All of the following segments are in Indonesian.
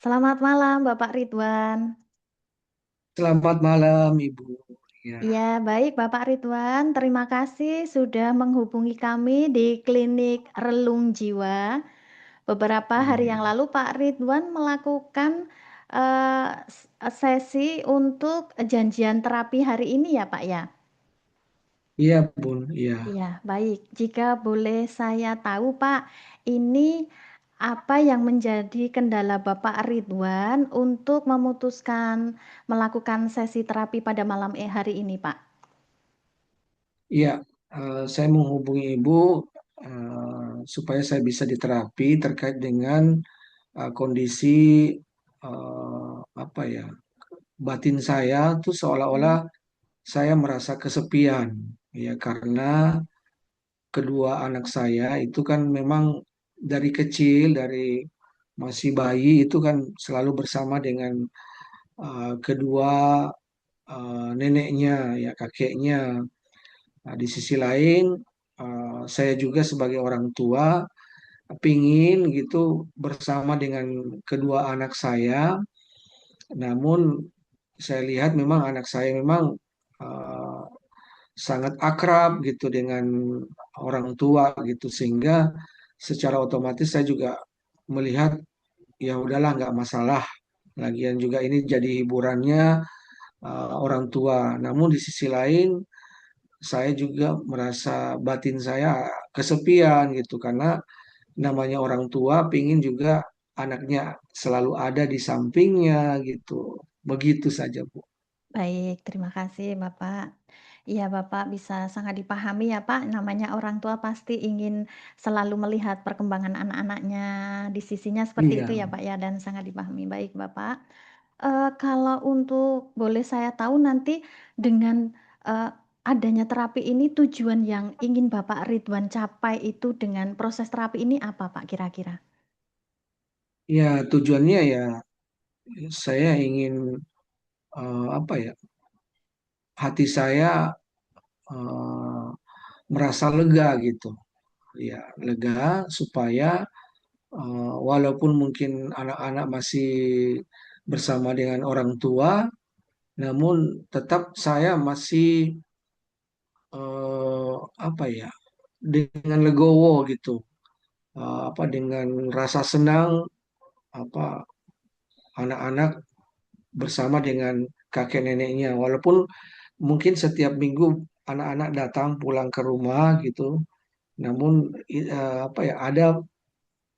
Selamat malam, Bapak Ridwan. Selamat malam, Ibu. Ya, Ya, baik Bapak Ridwan. Terima kasih sudah menghubungi kami di Klinik Relung Jiwa. Beberapa hari yang iya, lalu Pak Ridwan melakukan sesi untuk janjian terapi hari ini ya, Pak ya. iya, Bun. Iya, Ya, baik. Jika boleh saya tahu, Pak, ini apa yang menjadi kendala Bapak Ridwan untuk memutuskan melakukan sesi terapi pada malam hari ini, Pak? iya. Saya menghubungi Ibu supaya saya bisa diterapi terkait dengan kondisi apa ya, batin saya tuh seolah-olah Hmm. saya merasa kesepian, ya karena kedua anak saya itu kan memang dari kecil, dari masih bayi itu kan selalu bersama dengan kedua neneknya, ya kakeknya. Nah, di sisi lain, saya juga sebagai orang tua pingin gitu bersama dengan kedua anak saya. Namun saya lihat memang anak saya memang uh, sangat akrab gitu dengan orang tua gitu, sehingga secara otomatis saya juga melihat ya udahlah nggak masalah. Lagian juga ini jadi hiburannya orang tua. Namun di sisi lain saya juga merasa batin saya kesepian gitu karena namanya orang tua pingin juga anaknya selalu ada di sampingnya gitu. Begitu saja, Bu. Baik, terima kasih Bapak. Iya, Bapak bisa sangat dipahami ya Pak, namanya orang tua pasti ingin selalu melihat perkembangan anak-anaknya di sisinya seperti itu Iya, ya Pak ya, dan sangat dipahami. Baik Bapak. Kalau untuk boleh saya tahu nanti dengan, eee, adanya terapi ini tujuan yang ingin Bapak Ridwan capai itu dengan proses terapi ini apa Pak kira-kira? ya tujuannya ya saya ingin apa ya, hati saya eh, merasa lega gitu. Ya, lega supaya walaupun mungkin anak-anak masih bersama dengan orang tua, namun tetap saya masih apa ya, dengan legowo gitu. Apa dengan rasa senang apa anak-anak bersama dengan kakek neneknya, walaupun mungkin setiap minggu anak-anak datang pulang ke rumah gitu, namun apa ya, ada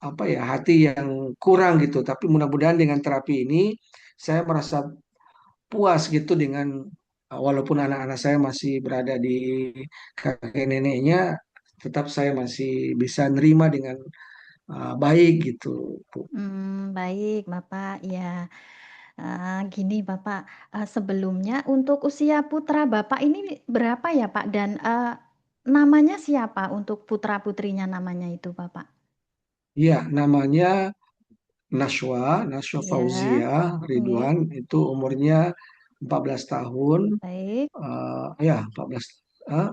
apa ya, hati yang kurang gitu. Tapi mudah-mudahan dengan terapi ini saya merasa puas gitu dengan walaupun anak-anak saya masih berada di kakek neneknya, tetap saya masih bisa nerima dengan baik gitu, Bu. Baik Bapak, ya. Gini Bapak, sebelumnya untuk usia putra Bapak ini berapa ya Pak? Dan, namanya siapa untuk putra-putrinya namanya itu Bapak? Iya, namanya Nashwa Ya, Fauzia oke, Ridwan, itu umurnya 14 tahun. baik. Ya, 14, eh,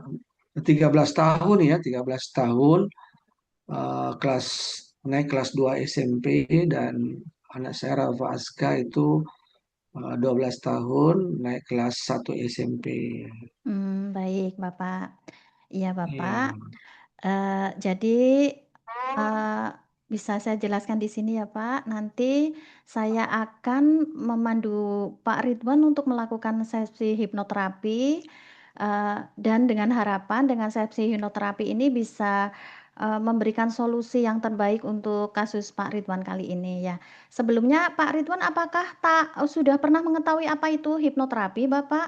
13 tahun ya, 13 tahun. Kelas naik kelas 2 SMP, dan anak saya Rafa Aska itu 12 tahun naik kelas 1 SMP. Baik Bapak. Iya Iya. Bapak, jadi, eee, bisa saya jelaskan di sini ya Pak, nanti saya akan memandu Pak Ridwan untuk melakukan sesi hipnoterapi, dan dengan harapan dengan sesi hipnoterapi ini bisa, memberikan solusi yang terbaik untuk kasus Pak Ridwan kali ini ya. Sebelumnya Pak Ridwan apakah sudah pernah mengetahui apa itu hipnoterapi Bapak?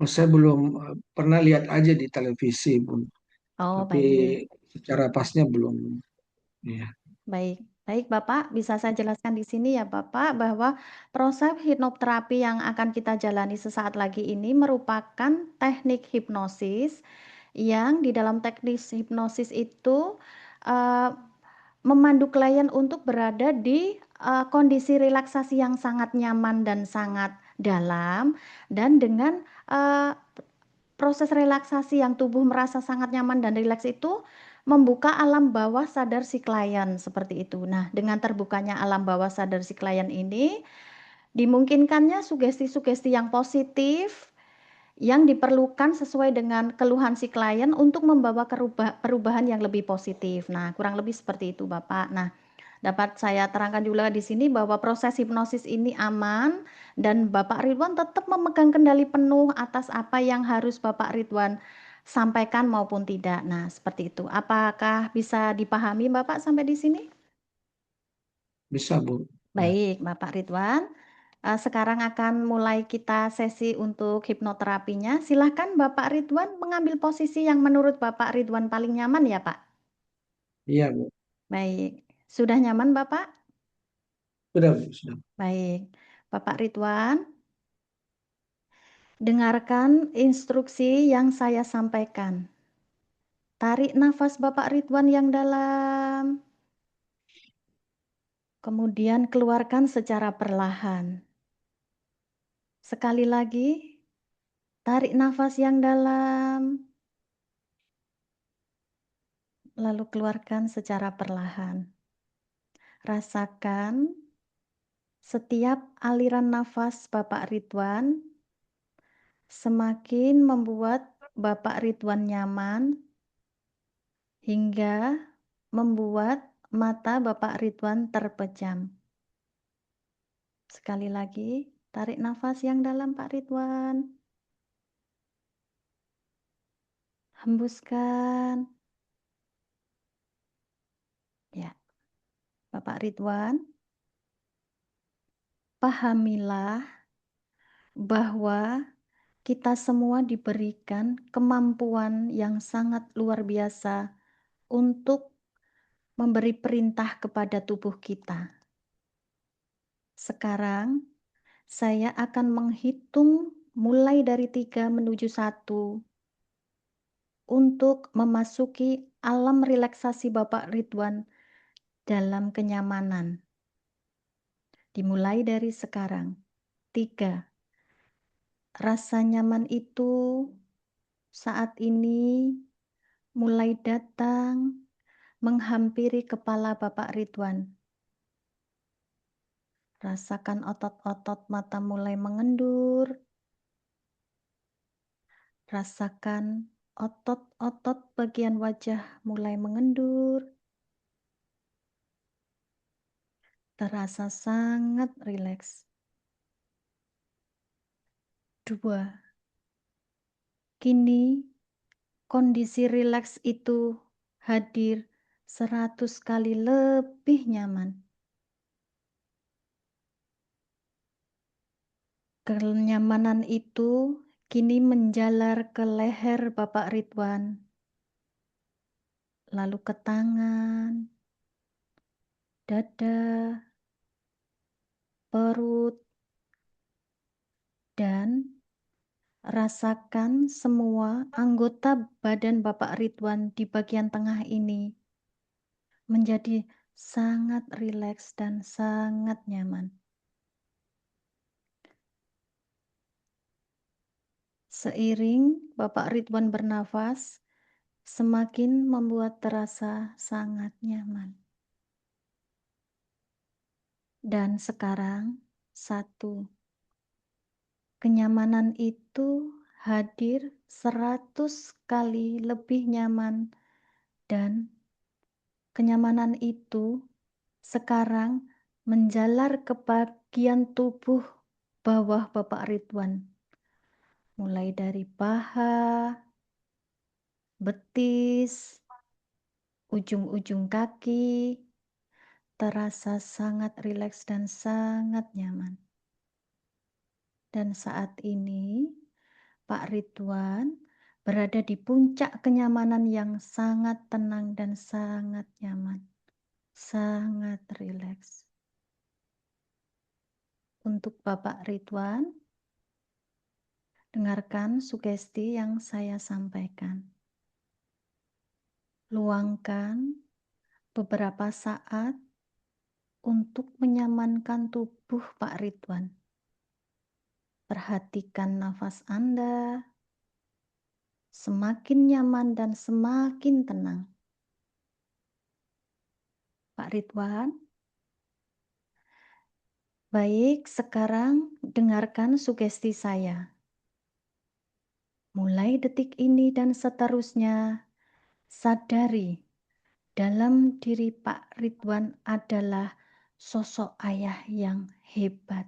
Saya belum pernah lihat aja di televisi, Bun. Oh Tapi baik. secara pasnya belum. Iya. Baik, baik Bapak, bisa saya jelaskan di sini ya Bapak bahwa proses hipnoterapi yang akan kita jalani sesaat lagi ini merupakan teknik hipnosis yang di dalam teknik hipnosis itu eh, memandu klien untuk berada di kondisi relaksasi yang sangat nyaman dan sangat dalam dan dengan eh, proses relaksasi yang tubuh merasa sangat nyaman dan rileks itu membuka alam bawah sadar si klien seperti itu. Nah, dengan terbukanya alam bawah sadar si klien ini, dimungkinkannya sugesti-sugesti yang positif yang diperlukan sesuai dengan keluhan si klien untuk membawa perubahan yang lebih positif. Nah, kurang lebih seperti itu, Bapak. Nah, dapat saya terangkan juga di sini bahwa proses hipnosis ini aman dan Bapak Ridwan tetap memegang kendali penuh atas apa yang harus Bapak Ridwan sampaikan maupun tidak. Nah, seperti itu. Apakah bisa dipahami Bapak sampai di sini? Bisa, Bu. Ya. Baik, Bapak Ridwan. Sekarang akan mulai kita sesi untuk hipnoterapinya. Silahkan Bapak Ridwan mengambil posisi yang menurut Bapak Ridwan paling nyaman ya, Pak. Iya, Bu. Baik, sudah nyaman Bapak? Sudah, Bu. Sudah. Baik, Bapak Ridwan, dengarkan instruksi yang saya sampaikan. Tarik nafas Bapak Ridwan yang dalam, kemudian keluarkan secara perlahan. Sekali lagi, tarik nafas yang dalam, lalu keluarkan secara perlahan. Rasakan setiap aliran nafas Bapak Ridwan semakin membuat Bapak Ridwan nyaman hingga membuat mata Bapak Ridwan terpejam. Sekali lagi, tarik nafas yang dalam Pak Ridwan. Hembuskan. Ya, Bapak Ridwan, pahamilah bahwa kita semua diberikan kemampuan yang sangat luar biasa untuk memberi perintah kepada tubuh kita. Sekarang, saya akan menghitung mulai dari 3 menuju 1 untuk memasuki alam relaksasi Bapak Ridwan dalam kenyamanan. Dimulai dari sekarang. 3. Rasa nyaman itu saat ini mulai datang menghampiri kepala Bapak Ridwan. Rasakan otot-otot mata mulai mengendur. Rasakan otot-otot bagian wajah mulai mengendur. Terasa sangat rileks. 2. Kini kondisi rileks itu hadir 100 kali lebih nyaman. Kenyamanan itu kini menjalar ke leher Bapak Ridwan, lalu ke tangan, dada, perut, dan rasakan semua anggota badan Bapak Ridwan di bagian tengah ini menjadi sangat rileks dan sangat nyaman. Seiring Bapak Ridwan bernafas, semakin membuat terasa sangat nyaman. Dan sekarang, 1. Kenyamanan itu hadir 100 kali lebih nyaman dan kenyamanan itu sekarang menjalar ke bagian tubuh bawah Bapak Ridwan. Mulai dari paha, betis, ujung-ujung kaki, terasa sangat rileks dan sangat nyaman. Dan saat ini, Pak Ridwan berada di puncak kenyamanan yang sangat tenang dan sangat nyaman, sangat rileks. Untuk Bapak Ridwan, dengarkan sugesti yang saya sampaikan. Luangkan beberapa saat untuk menyamankan tubuh Pak Ridwan. Perhatikan nafas Anda, semakin nyaman dan semakin tenang. Pak Ridwan. Baik, sekarang dengarkan sugesti saya. Mulai detik ini dan seterusnya, sadari dalam diri Pak Ridwan adalah sosok ayah yang hebat,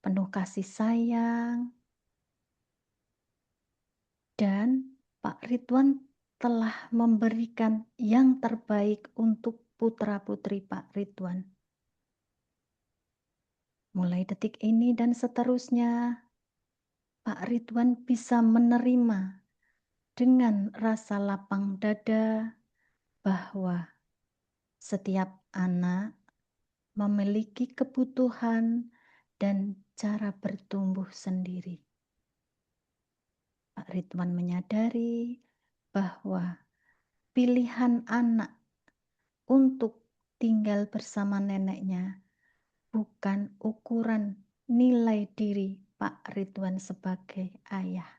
penuh kasih sayang, dan Pak Ridwan telah memberikan yang terbaik untuk putra-putri Pak Ridwan. Mulai detik ini dan seterusnya, Pak Ridwan bisa menerima dengan rasa lapang dada bahwa setiap anak memiliki kebutuhan dan cara bertumbuh sendiri. Pak Ridwan menyadari bahwa pilihan anak untuk tinggal bersama neneknya bukan ukuran nilai diri Pak Ridwan sebagai ayah.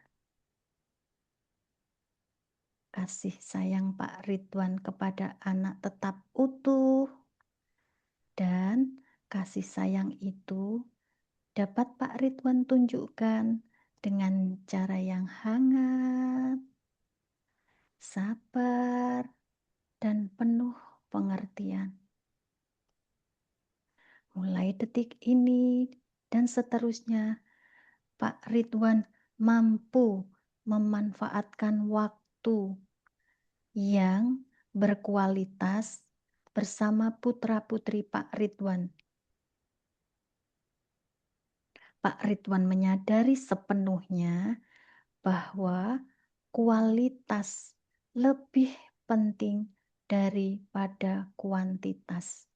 Kasih sayang Pak Ridwan kepada anak tetap utuh, dan kasih sayang itu dapat Pak Ridwan tunjukkan dengan cara yang hangat, sabar, dan penuh pengertian. Mulai detik ini dan seterusnya, Pak Ridwan mampu memanfaatkan waktu yang berkualitas bersama putra-putri Pak Ridwan. Pak Ridwan menyadari sepenuhnya bahwa kualitas lebih penting daripada kuantitas.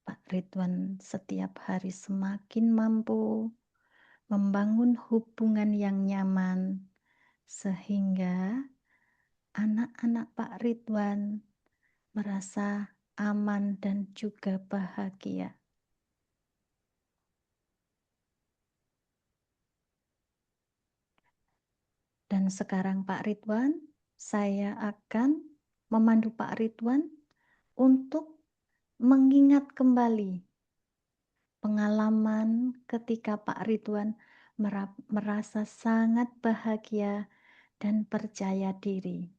Pak Ridwan setiap hari semakin mampu membangun hubungan yang nyaman, sehingga anak-anak Pak Ridwan merasa aman dan juga bahagia. Dan sekarang Pak Ridwan, saya akan memandu Pak Ridwan untuk mengingat kembali pengalaman ketika Pak Ridwan merasa sangat bahagia dan percaya diri.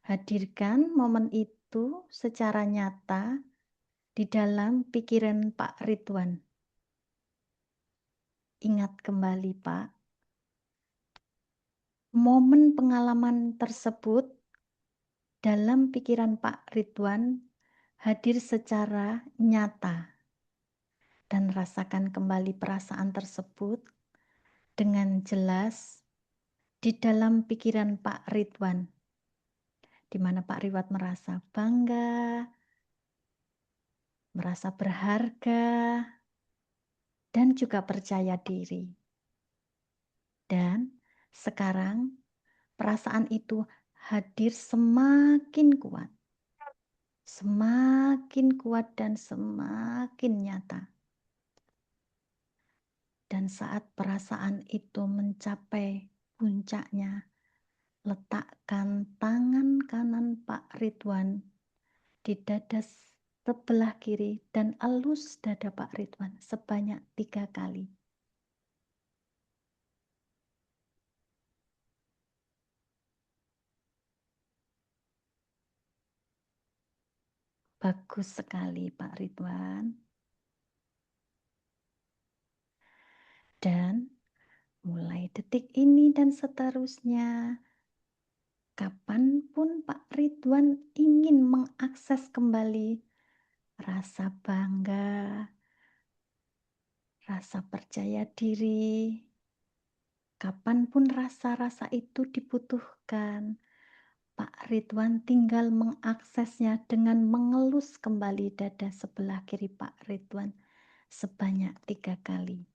Hadirkan momen itu secara nyata di dalam pikiran Pak Ridwan. Ingat kembali, Pak, momen pengalaman tersebut dalam pikiran Pak Ridwan hadir secara nyata, dan rasakan kembali perasaan tersebut dengan jelas di dalam pikiran Pak Ridwan, di mana Pak Ridwan merasa bangga, merasa berharga, dan juga percaya diri. Dan sekarang perasaan itu hadir semakin kuat dan semakin nyata. Dan saat perasaan itu mencapai puncaknya, letakkan tangan kanan Pak Ridwan di dada sebelah kiri dan elus dada Pak Ridwan sebanyak 3 kali. Bagus sekali Pak Ridwan. Dan mulai detik ini dan seterusnya, kapanpun Pak Ridwan ingin mengakses kembali rasa bangga, rasa percaya diri, kapanpun rasa-rasa itu dibutuhkan, Pak Ridwan tinggal mengaksesnya dengan mengelus kembali dada sebelah kiri Pak Ridwan sebanyak 3 kali.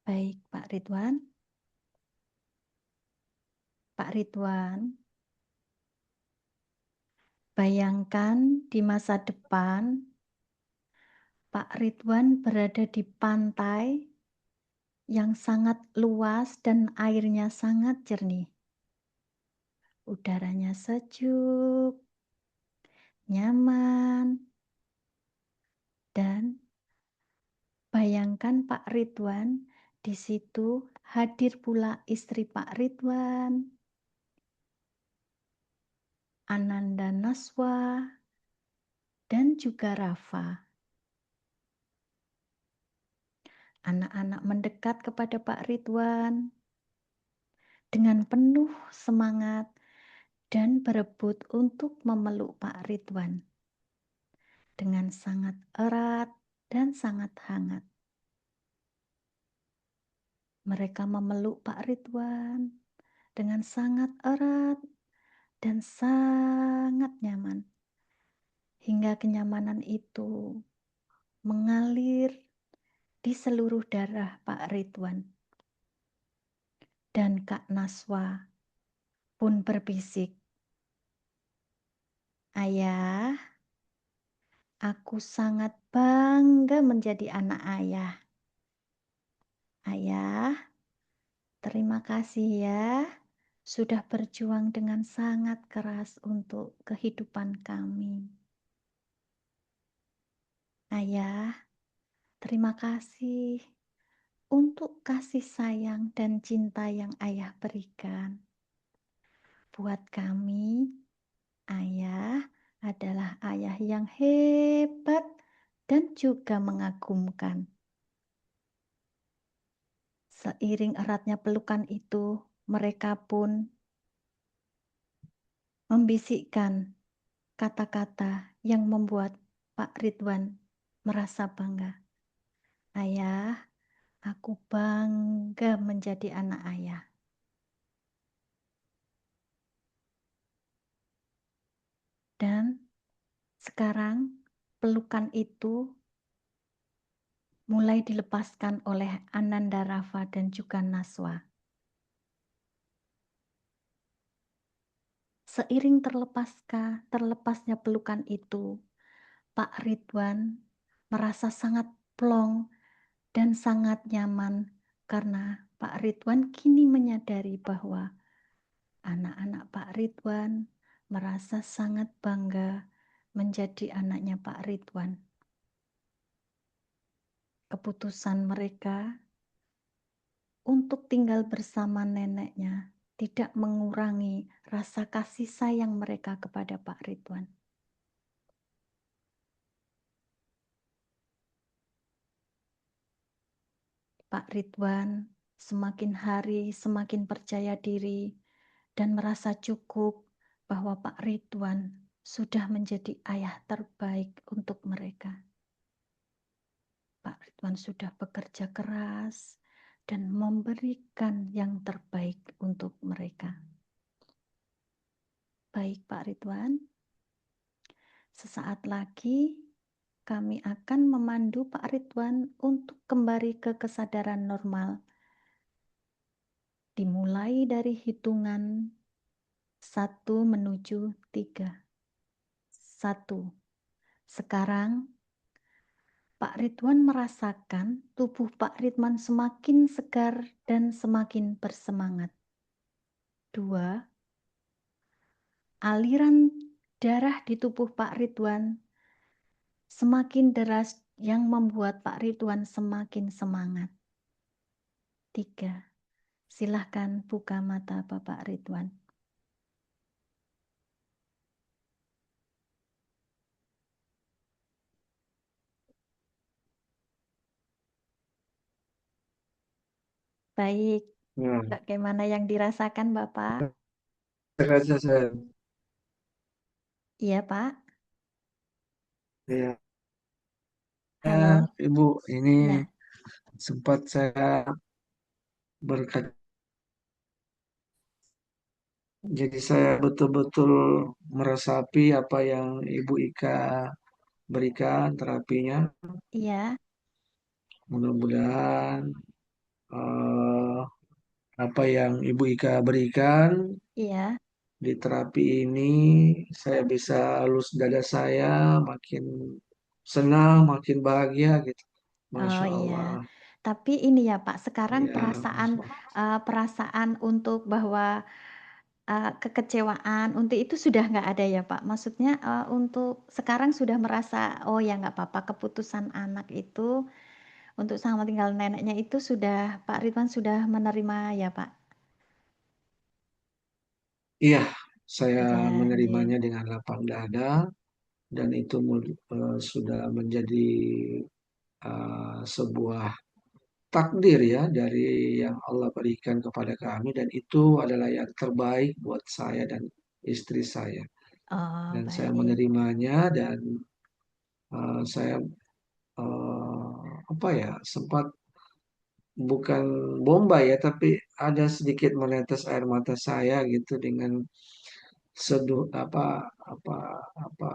Baik Pak Ridwan. Pak Ridwan, bayangkan di masa depan Pak Ridwan berada di pantai yang sangat luas dan airnya sangat jernih. Udaranya sejuk, nyaman, dan bayangkan Pak Ridwan, di situ hadir pula istri Pak Ridwan, Ananda Naswa, dan juga Rafa. Anak-anak mendekat kepada Pak Ridwan dengan penuh semangat dan berebut untuk memeluk Pak Ridwan dengan sangat erat dan sangat hangat. Mereka memeluk Pak Ridwan dengan sangat erat dan sangat nyaman, hingga kenyamanan itu mengalir di seluruh darah Pak Ridwan. Dan Kak Naswa pun berbisik, "Ayah, aku sangat bangga menjadi anak ayah. Ayah, terima kasih ya sudah berjuang dengan sangat keras untuk kehidupan kami. Ayah, terima kasih untuk kasih sayang dan cinta yang ayah berikan. Buat kami, ayah adalah ayah yang hebat dan juga mengagumkan." Seiring eratnya pelukan itu, mereka pun membisikkan kata-kata yang membuat Pak Ridwan merasa bangga. "Ayah, aku bangga menjadi anak ayah." Dan sekarang pelukan itu mulai dilepaskan oleh Ananda Rafa dan juga Naswa. Seiring terlepasnya pelukan itu, Pak Ridwan merasa sangat plong dan sangat nyaman karena Pak Ridwan kini menyadari bahwa anak-anak Pak Ridwan merasa sangat bangga menjadi anaknya Pak Ridwan. Keputusan mereka untuk tinggal bersama neneknya tidak mengurangi rasa kasih sayang mereka kepada Pak Ridwan. Pak Ridwan semakin hari semakin percaya diri dan merasa cukup bahwa Pak Ridwan sudah menjadi ayah terbaik untuk mereka. Pak Ridwan sudah bekerja keras dan memberikan yang terbaik untuk mereka. Baik Pak Ridwan, sesaat lagi kami akan memandu Pak Ridwan untuk kembali ke kesadaran normal. Dimulai dari hitungan 1 menuju 3. 1. Sekarang Pak Ridwan merasakan tubuh Pak Ridwan semakin segar dan semakin bersemangat. 2. Aliran darah di tubuh Pak Ridwan semakin deras yang membuat Pak Ridwan semakin semangat. 3. Silahkan buka mata Bapak Ridwan. Baik, Nah, bagaimana yang dirasakan Bapak? terasa saya, Iya Pak. ya, Halo. Ibu, ini Ya, sempat saya berkat, jadi saya betul-betul meresapi apa yang Ibu Ika berikan terapinya. iya, Mudah-mudahan eh, apa yang Ibu Ika berikan iya. di terapi ini, saya bisa halus dada saya, makin senang, makin bahagia gitu. Oh Masya iya. Allah. Tapi ini ya Pak, sekarang Ya, perasaan untuk bahwa kekecewaan untuk itu sudah nggak ada ya Pak? Maksudnya untuk sekarang sudah merasa oh ya nggak apa-apa keputusan anak itu untuk sama tinggal neneknya itu sudah Pak Ridwan sudah menerima ya Pak? iya, saya Ya, menerimanya nggih. dengan lapang dada dan itu sudah menjadi sebuah takdir ya dari yang Allah berikan kepada kami dan itu adalah yang terbaik buat saya dan istri saya. Oh, Dan saya baik. menerimanya dan saya apa ya sempat bukan bombay ya tapi ada sedikit menetes air mata saya gitu dengan seduh apa apa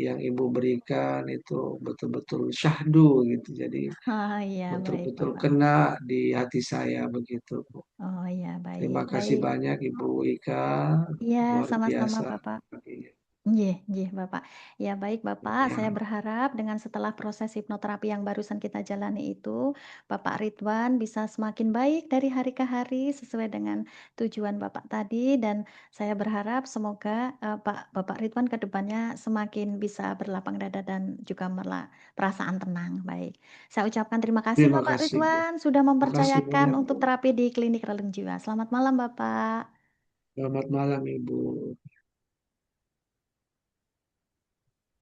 yang ibu berikan itu betul-betul syahdu gitu. Jadi Oh iya, baik betul-betul Bapak. kena di hati saya begitu. Oh iya, Terima baik. kasih Baik. banyak Ibu Ika, Iya, luar sama-sama biasa. Bapak. Nggih, nggih, Bapak. Ya, baik Bapak, saya Ya, berharap dengan setelah proses hipnoterapi yang barusan kita jalani itu, Bapak Ridwan bisa semakin baik dari hari ke hari sesuai dengan tujuan Bapak tadi dan saya berharap semoga Bapak Ridwan ke depannya semakin bisa berlapang dada dan juga perasaan tenang. Baik. Saya ucapkan terima kasih terima Bapak kasih Bu. Ridwan sudah Terima kasih mempercayakan banyak Bu. untuk terapi di Klinik Relung Jiwa. Selamat malam Bapak. Selamat malam Ibu.